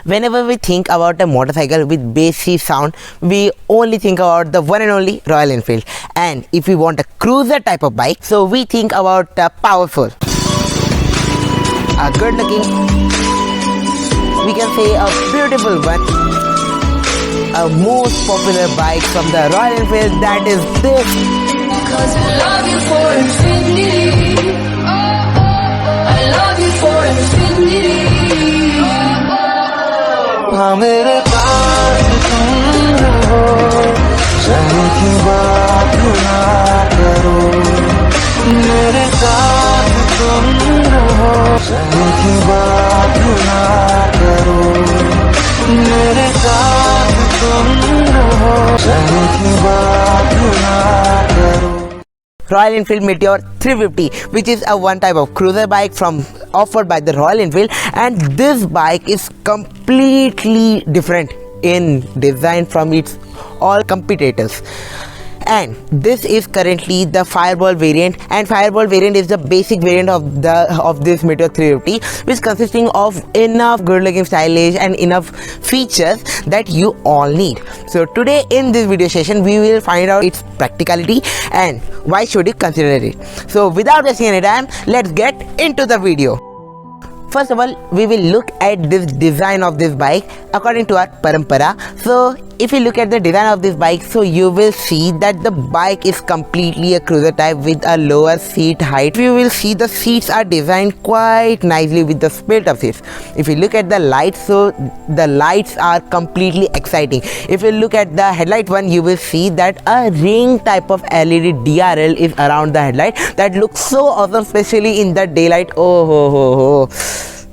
Whenever we think about a motorcycle with bassy sound, we only think about the one and only Royal Enfield. And if we want a cruiser type of bike, so we think about a powerful, a good looking, we can say a beautiful one, a most popular bike from the Royal Enfield, that is this. Cause I love you for infinity. I love you for infinity. मेरे पास तुम रहो, चाहे की बात ना करो, मेरे साथ तुम रहो, चाहे की बात ना करो, मेरे साथ तुम रहो, चाहे की बात ना करो. Royal Enfield Meteor 350, which is a one type of cruiser bike offered by the Royal Enfield, and this bike is completely different in design from its all competitors. And this is currently the Fireball variant, and Fireball variant is the basic variant of this Meteor 350, which consisting of enough good looking, stylish and enough features that you all need. So today in this video session we will find out its practicality and why should you consider it. So without wasting any time, let's get into the video. First of all, we will look at this design of this bike according to our parampara. So if you look at the design of this bike, so you will see that the bike is completely a cruiser type with a lower seat height. You will see the seats are designed quite nicely with the split up seats. If you look at the lights, so the lights are completely exciting. If you look at the headlight one, you will see that a ring type of LED DRL is around the headlight that looks so awesome, especially in the daylight. Oh ho ho ho,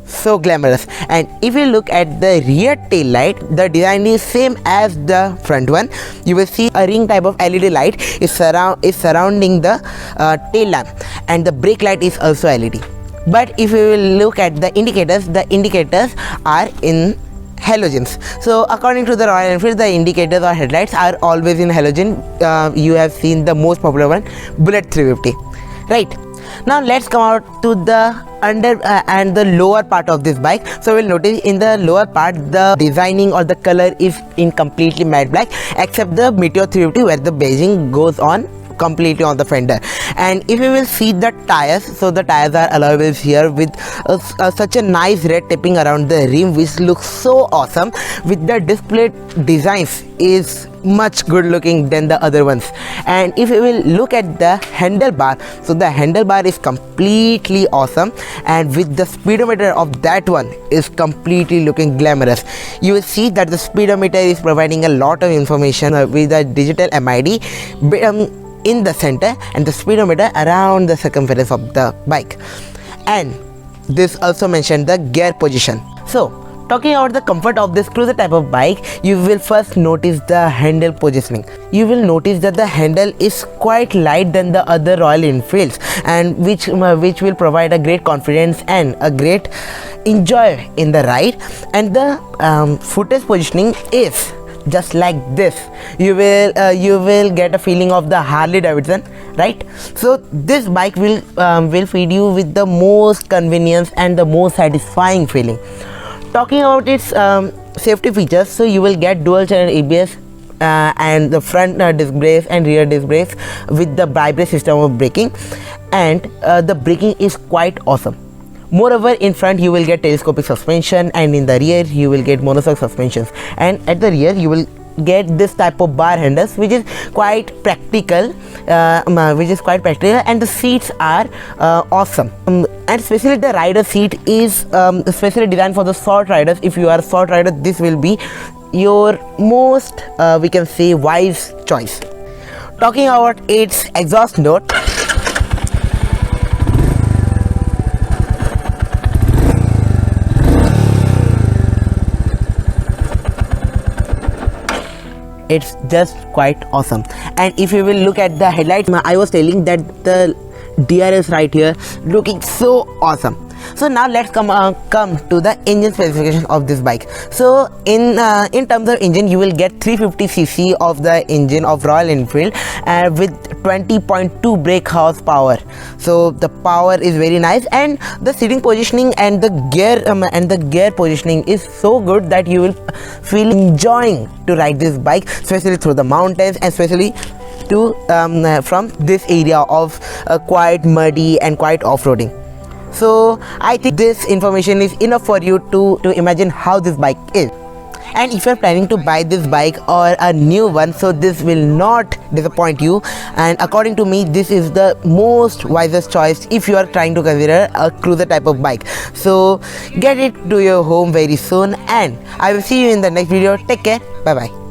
so glamorous. And if you look at the rear tail light, the design is same as the front one. You will see a ring type of LED light is surrounding the tail lamp, and the brake light is also LED. But if you will look at the indicators are in halogens. So according to the Royal Enfield, the indicators or headlights are always in halogen. You have seen the most popular one, Bullet 350, right? Now let's come out to the under and the lower part of this bike. So we'll notice in the lower part the designing or the color is in completely matte black, except the Meteor 350 where the beiging goes on completely on the fender. And if you will see the tires, so the tires are alloy wheels here with such a nice red tipping around the rim, which looks so awesome. With the display designs is much good looking than the other ones. And if you will look at the handlebar, so the handlebar is completely awesome, and with the speedometer of that one is completely looking glamorous. You will see that the speedometer is providing a lot of information with the digital MID in the center and the speedometer around the circumference of the bike. And this also mentioned the gear position. So talking about the comfort of this cruiser type of bike, you will first notice the handle positioning. You will notice that the handle is quite light than the other Royal Enfields, and which will provide a great confidence and a great enjoy in the ride. And the footage positioning is just like this. You will get a feeling of the Harley Davidson, right? So this bike will feed you with the most convenience and the most satisfying feeling. Talking about its safety features, so you will get dual channel ABS and the front disc brakes and rear disc brakes with the bi-brake system of braking, and the braking is quite awesome. Moreover, in front you will get telescopic suspension, and in the rear you will get monoshock suspensions, and at the rear you will get this type of bar handles, which is quite practical, and the seats are awesome. And especially the rider seat is specially designed for the short riders. If you are a short rider, this will be your most we can say wise choice. Talking about its exhaust note, it's just quite awesome. And if you will look at the headlights, I was telling that the DRS right here looking so awesome. So now let's come to the engine specification of this bike. So in terms of engine, you will get 350cc of the engine of Royal Enfield with 20.2 brake horsepower. So the power is very nice, and the seating positioning and the gear positioning is so good that you will feel enjoying to ride this bike, especially through the mountains, and especially to from this area of quite muddy and quite off-roading. So I think this information is enough for you to imagine how this bike is. And if you're planning to buy this bike or a new one, so this will not disappoint you, and according to me, this is the most wisest choice if you are trying to consider a cruiser type of bike. So get it to your home very soon, and I will see you in the next video. Take care. Bye bye.